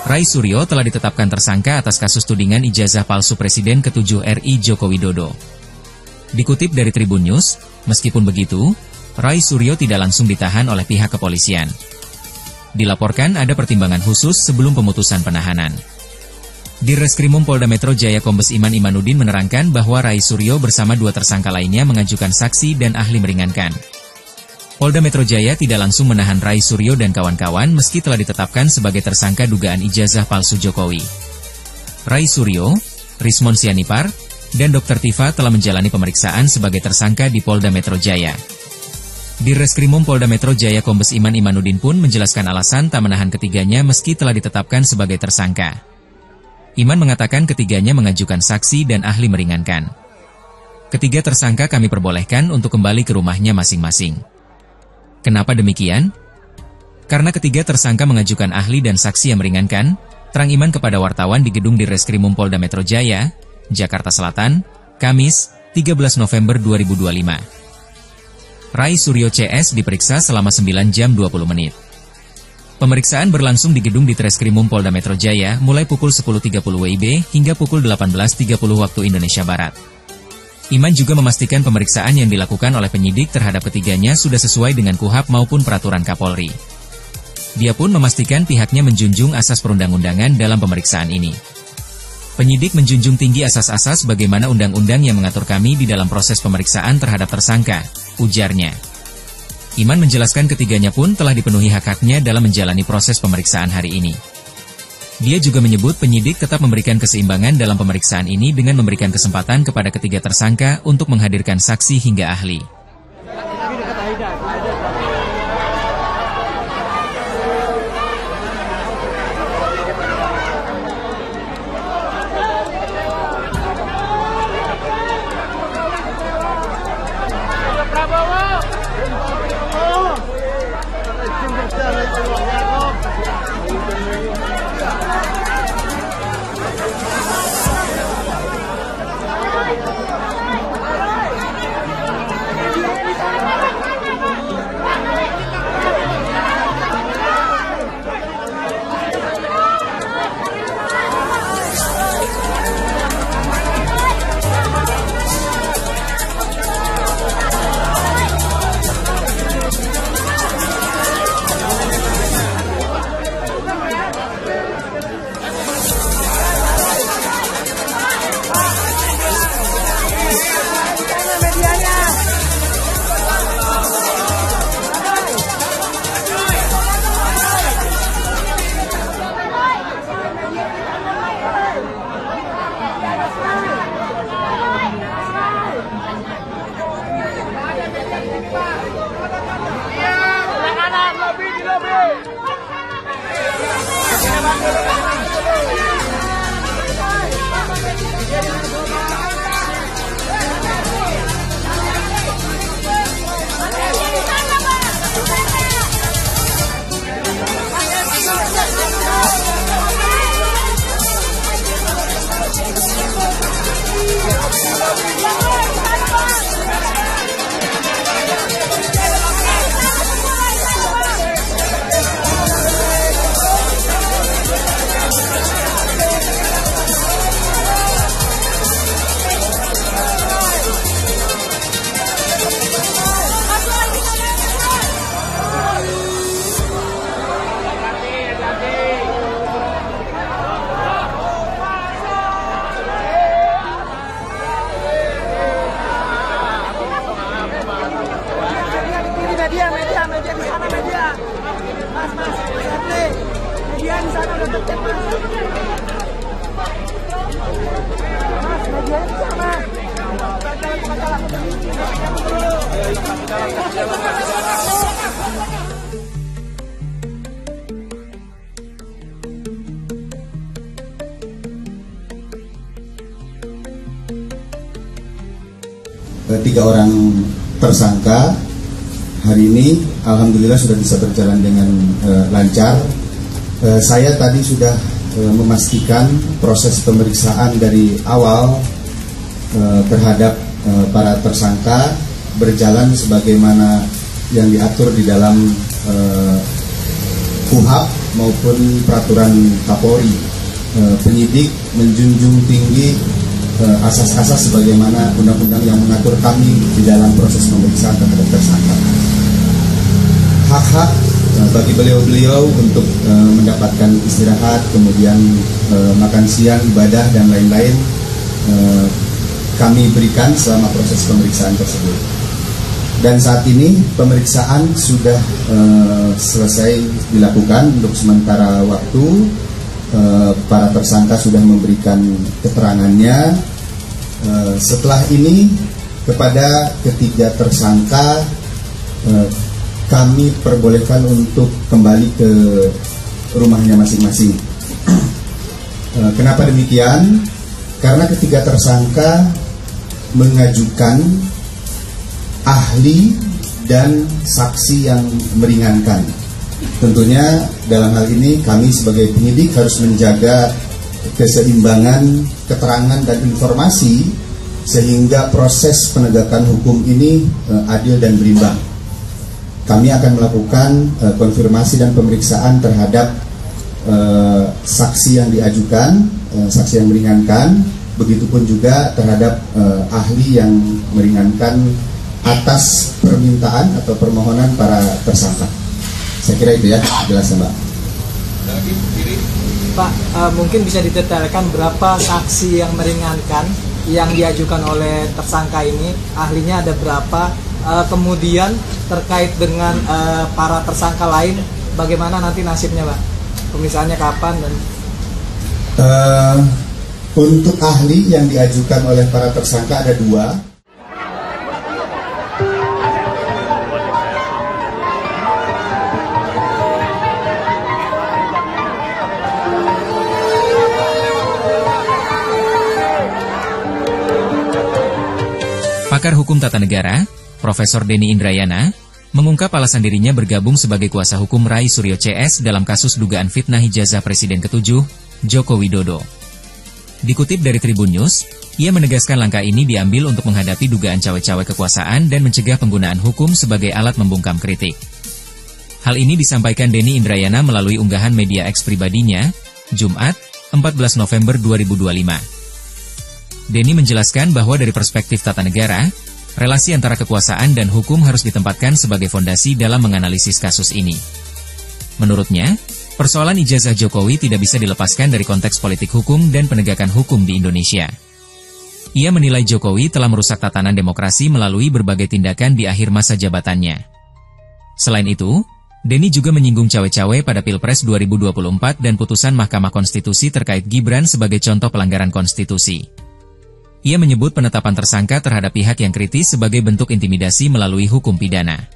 Rai Suryo telah ditetapkan tersangka atas kasus tudingan ijazah palsu Presiden ke-7 RI Joko Widodo. Dikutip dari Tribun News, meskipun begitu, Rai Suryo tidak langsung ditahan oleh pihak kepolisian. Dilaporkan ada pertimbangan khusus sebelum pemutusan penahanan. Di Reskrimum Polda Metro Jaya Kombes Iman Imanuddin menerangkan bahwa Rai Suryo bersama 2 tersangka lainnya mengajukan saksi dan ahli meringankan. Polda Metro Jaya tidak langsung menahan Rai Suryo dan kawan-kawan meski telah ditetapkan sebagai tersangka dugaan ijazah palsu Jokowi. Rai Suryo, Rismon Sianipar, dan Dr. Tifa telah menjalani pemeriksaan sebagai tersangka di Polda Metro Jaya. Di Reskrimum Polda Metro Jaya Kombes Iman Imanuddin pun menjelaskan alasan tak menahan ketiganya meski telah ditetapkan sebagai tersangka. Iman mengatakan ketiganya mengajukan saksi dan ahli meringankan. Ketiga tersangka kami perbolehkan untuk kembali ke rumahnya masing-masing. Kenapa demikian? Karena ketiga tersangka mengajukan ahli dan saksi yang meringankan, terang Iman kepada wartawan di gedung di Reskrimum Polda Metro Jaya, Jakarta Selatan, Kamis, 13 November 2025. Rai Suryo CS diperiksa selama 9 jam 20 menit. Pemeriksaan berlangsung di gedung di Reskrimum Polda Metro Jaya mulai pukul 10.30 WIB hingga pukul 18.30 waktu Indonesia Barat. Iman juga memastikan pemeriksaan yang dilakukan oleh penyidik terhadap ketiganya sudah sesuai dengan KUHP maupun peraturan Kapolri. Dia pun memastikan pihaknya menjunjung asas perundang-undangan dalam pemeriksaan ini. Penyidik menjunjung tinggi asas-asas bagaimana undang-undang yang mengatur kami di dalam proses pemeriksaan terhadap tersangka, ujarnya. Iman menjelaskan ketiganya pun telah dipenuhi hak-haknya dalam menjalani proses pemeriksaan hari ini. Dia juga menyebut penyidik tetap memberikan keseimbangan dalam pemeriksaan ini dengan memberikan kesempatan kepada ketiga tersangka untuk menghadirkan saksi hingga ahli. Media di sana, media. Mas, media di sana udah deket, Mas. Mas, media di sana. Tiga orang tersangka hari ini alhamdulillah sudah bisa berjalan dengan lancar. Saya tadi sudah memastikan proses pemeriksaan dari awal terhadap para tersangka berjalan sebagaimana yang diatur di dalam KUHP maupun peraturan Kapolri. Penyidik menjunjung tinggi asas-asas sebagaimana undang-undang yang mengatur kami di dalam proses pemeriksaan terhadap tersangka. Hak-hak bagi beliau-beliau untuk mendapatkan istirahat, kemudian makan siang, ibadah, dan lain-lain kami berikan selama proses pemeriksaan tersebut. Dan saat ini pemeriksaan sudah selesai dilakukan untuk sementara waktu. Para tersangka sudah memberikan keterangannya. Setelah ini kepada ketiga tersangka kami perbolehkan untuk kembali ke rumahnya masing-masing. Kenapa demikian? Karena ketiga tersangka mengajukan ahli dan saksi yang meringankan. Tentunya dalam hal ini kami sebagai penyidik harus menjaga keseimbangan keterangan dan informasi sehingga proses penegakan hukum ini adil dan berimbang. Kami akan melakukan konfirmasi dan pemeriksaan terhadap saksi yang diajukan, saksi yang meringankan, begitupun juga terhadap ahli yang meringankan atas permintaan atau permohonan para tersangka. Saya kira itu ya, jelas Mbak. Pak, mungkin bisa didetailkan berapa saksi yang meringankan yang diajukan oleh tersangka ini, ahlinya ada berapa, kemudian terkait dengan para tersangka lain, bagaimana nanti nasibnya Pak? Pemeriksaannya kapan? Dan untuk ahli yang diajukan oleh para tersangka ada 2. Pakar Hukum Tata Negara, Profesor Denny Indrayana, mengungkap alasan dirinya bergabung sebagai kuasa hukum Rai Suryo CS dalam kasus dugaan fitnah ijazah Presiden ke-7, Joko Widodo. Dikutip dari Tribun News, ia menegaskan langkah ini diambil untuk menghadapi dugaan cawe-cawe kekuasaan dan mencegah penggunaan hukum sebagai alat membungkam kritik. Hal ini disampaikan Denny Indrayana melalui unggahan media X pribadinya, Jumat, 14 November 2025. Denny menjelaskan bahwa dari perspektif tata negara, relasi antara kekuasaan dan hukum harus ditempatkan sebagai fondasi dalam menganalisis kasus ini. Menurutnya, persoalan ijazah Jokowi tidak bisa dilepaskan dari konteks politik hukum dan penegakan hukum di Indonesia. Ia menilai Jokowi telah merusak tatanan demokrasi melalui berbagai tindakan di akhir masa jabatannya. Selain itu, Denny juga menyinggung cawe-cawe pada Pilpres 2024 dan putusan Mahkamah Konstitusi terkait Gibran sebagai contoh pelanggaran konstitusi. Ia menyebut penetapan tersangka terhadap pihak yang kritis sebagai bentuk intimidasi melalui hukum pidana.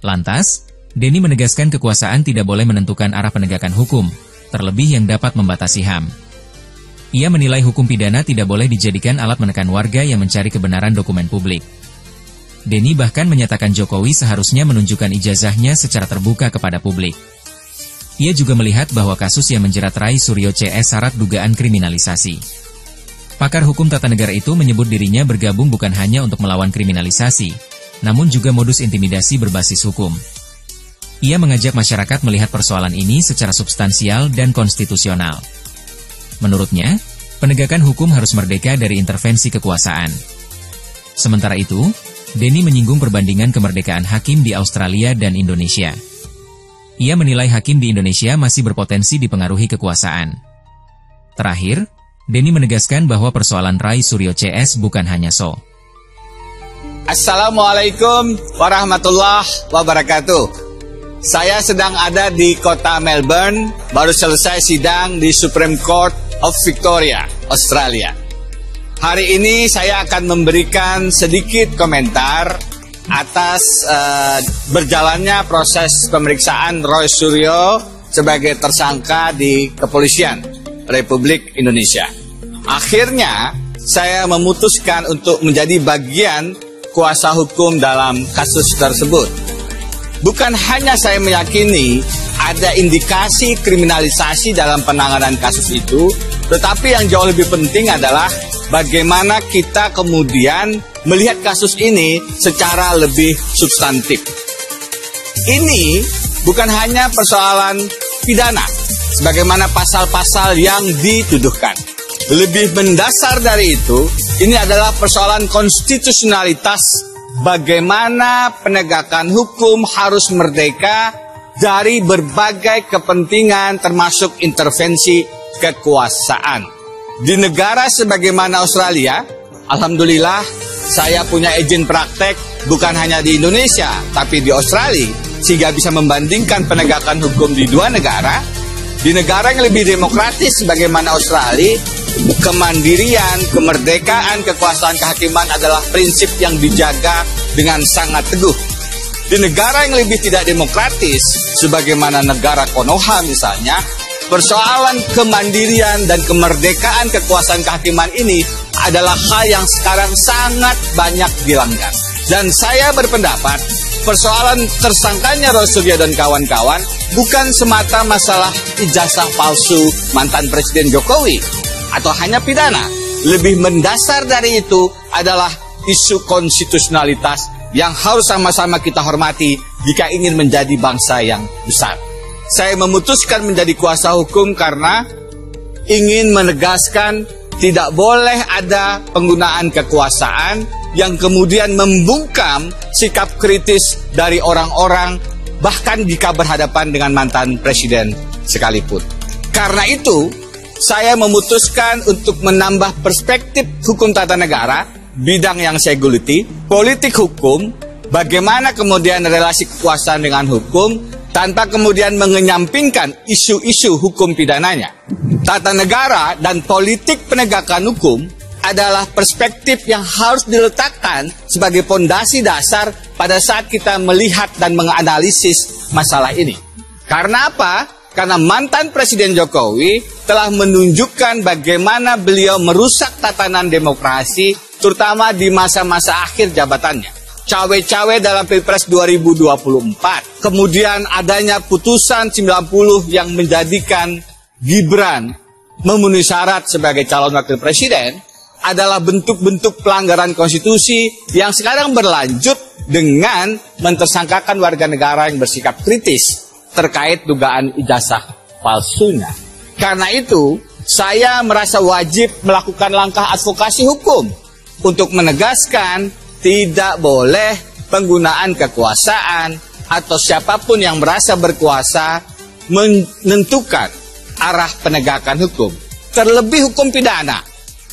Lantas, Denny menegaskan kekuasaan tidak boleh menentukan arah penegakan hukum, terlebih yang dapat membatasi HAM. Ia menilai hukum pidana tidak boleh dijadikan alat menekan warga yang mencari kebenaran dokumen publik. Denny bahkan menyatakan Jokowi seharusnya menunjukkan ijazahnya secara terbuka kepada publik. Ia juga melihat bahwa kasus yang menjerat Rai Suryo CS syarat dugaan kriminalisasi. Pakar hukum tata negara itu menyebut dirinya bergabung bukan hanya untuk melawan kriminalisasi, namun juga modus intimidasi berbasis hukum. Ia mengajak masyarakat melihat persoalan ini secara substansial dan konstitusional. Menurutnya, penegakan hukum harus merdeka dari intervensi kekuasaan. Sementara itu, Denny menyinggung perbandingan kemerdekaan hakim di Australia dan Indonesia. Ia menilai hakim di Indonesia masih berpotensi dipengaruhi kekuasaan. Terakhir, Denny menegaskan bahwa persoalan Rai Suryo CS bukan hanya so. Assalamualaikum warahmatullahi wabarakatuh. Saya sedang ada di kota Melbourne, baru selesai sidang di Supreme Court of Victoria, Australia. Hari ini saya akan memberikan sedikit komentar atas berjalannya proses pemeriksaan Rai Suryo sebagai tersangka di Kepolisian Republik Indonesia. Akhirnya, saya memutuskan untuk menjadi bagian kuasa hukum dalam kasus tersebut. Bukan hanya saya meyakini ada indikasi kriminalisasi dalam penanganan kasus itu, tetapi yang jauh lebih penting adalah bagaimana kita kemudian melihat kasus ini secara lebih substantif. Ini bukan hanya persoalan pidana, sebagaimana pasal-pasal yang dituduhkan. Lebih mendasar dari itu, ini adalah persoalan konstitusionalitas, bagaimana penegakan hukum harus merdeka dari berbagai kepentingan termasuk intervensi kekuasaan. Di negara sebagaimana Australia, alhamdulillah saya punya izin praktek bukan hanya di Indonesia tapi di Australia, sehingga bisa membandingkan penegakan hukum di dua negara. Di negara yang lebih demokratis sebagaimana Australia, kemandirian, kemerdekaan, kekuasaan kehakiman adalah prinsip yang dijaga dengan sangat teguh. Di negara yang lebih tidak demokratis, sebagaimana negara Konoha misalnya, persoalan kemandirian dan kemerdekaan kekuasaan kehakiman ini adalah hal yang sekarang sangat banyak dilanggar. Dan saya berpendapat, persoalan tersangkanya Roy Suryo dan kawan-kawan bukan semata masalah ijazah palsu mantan Presiden Jokowi atau hanya pidana. Lebih mendasar dari itu adalah isu konstitusionalitas yang harus sama-sama kita hormati jika ingin menjadi bangsa yang besar. Saya memutuskan menjadi kuasa hukum karena ingin menegaskan tidak boleh ada penggunaan kekuasaan yang kemudian membungkam sikap kritis dari orang-orang, bahkan jika berhadapan dengan mantan presiden sekalipun. Karena itu, saya memutuskan untuk menambah perspektif hukum tata negara, bidang yang saya geluti, politik hukum, bagaimana kemudian relasi kekuasaan dengan hukum, tanpa kemudian mengenyampingkan isu-isu hukum pidananya. Tata negara dan politik penegakan hukum adalah perspektif yang harus diletakkan sebagai fondasi dasar pada saat kita melihat dan menganalisis masalah ini. Karena apa? Karena mantan Presiden Jokowi telah menunjukkan bagaimana beliau merusak tatanan demokrasi, terutama di masa-masa akhir jabatannya. Cawe-cawe dalam Pilpres 2024, kemudian adanya putusan 90 yang menjadikan Gibran memenuhi syarat sebagai calon wakil presiden, adalah bentuk-bentuk pelanggaran konstitusi yang sekarang berlanjut dengan mentersangkakan warga negara yang bersikap kritis terkait dugaan ijazah palsunya. Karena itu, saya merasa wajib melakukan langkah advokasi hukum untuk menegaskan tidak boleh penggunaan kekuasaan atau siapapun yang merasa berkuasa menentukan arah penegakan hukum. Terlebih hukum pidana.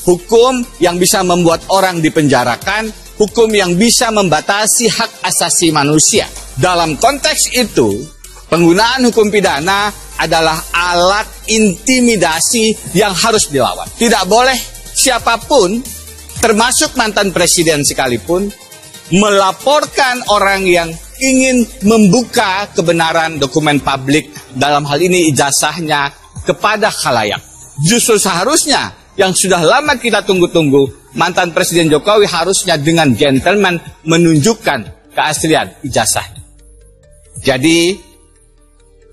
Hukum yang bisa membuat orang dipenjarakan, hukum yang bisa membatasi hak asasi manusia. Dalam konteks itu, penggunaan hukum pidana adalah alat intimidasi yang harus dilawan. Tidak boleh siapapun, termasuk mantan presiden sekalipun, melaporkan orang yang ingin membuka kebenaran dokumen publik, dalam hal ini ijazahnya, kepada khalayak. Justru seharusnya yang sudah lama kita tunggu-tunggu, mantan Presiden Jokowi harusnya dengan gentleman menunjukkan keaslian ijazah. Jadi,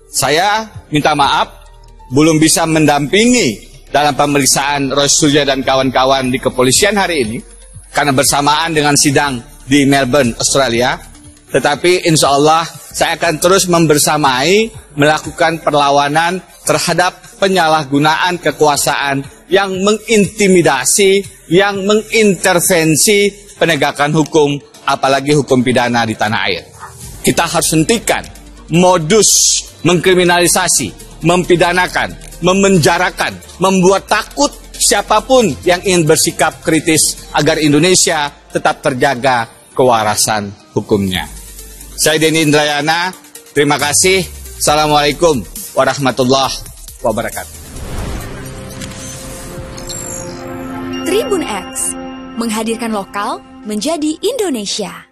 saya minta maaf, belum bisa mendampingi dalam pemeriksaan Roy Suryo dan kawan-kawan di kepolisian hari ini, karena bersamaan dengan sidang di Melbourne, Australia. Tetapi insya Allah saya akan terus membersamai, melakukan perlawanan terhadap penyalahgunaan kekuasaan yang mengintimidasi, yang mengintervensi penegakan hukum, apalagi hukum pidana di tanah air. Kita harus hentikan modus mengkriminalisasi, mempidanakan, memenjarakan, membuat takut siapapun yang ingin bersikap kritis agar Indonesia tetap terjaga kewarasan hukumnya. Saya Denny Indrayana, terima kasih. Assalamualaikum warahmatullahi wabarakatuh. Tribun X menghadirkan lokal menjadi Indonesia.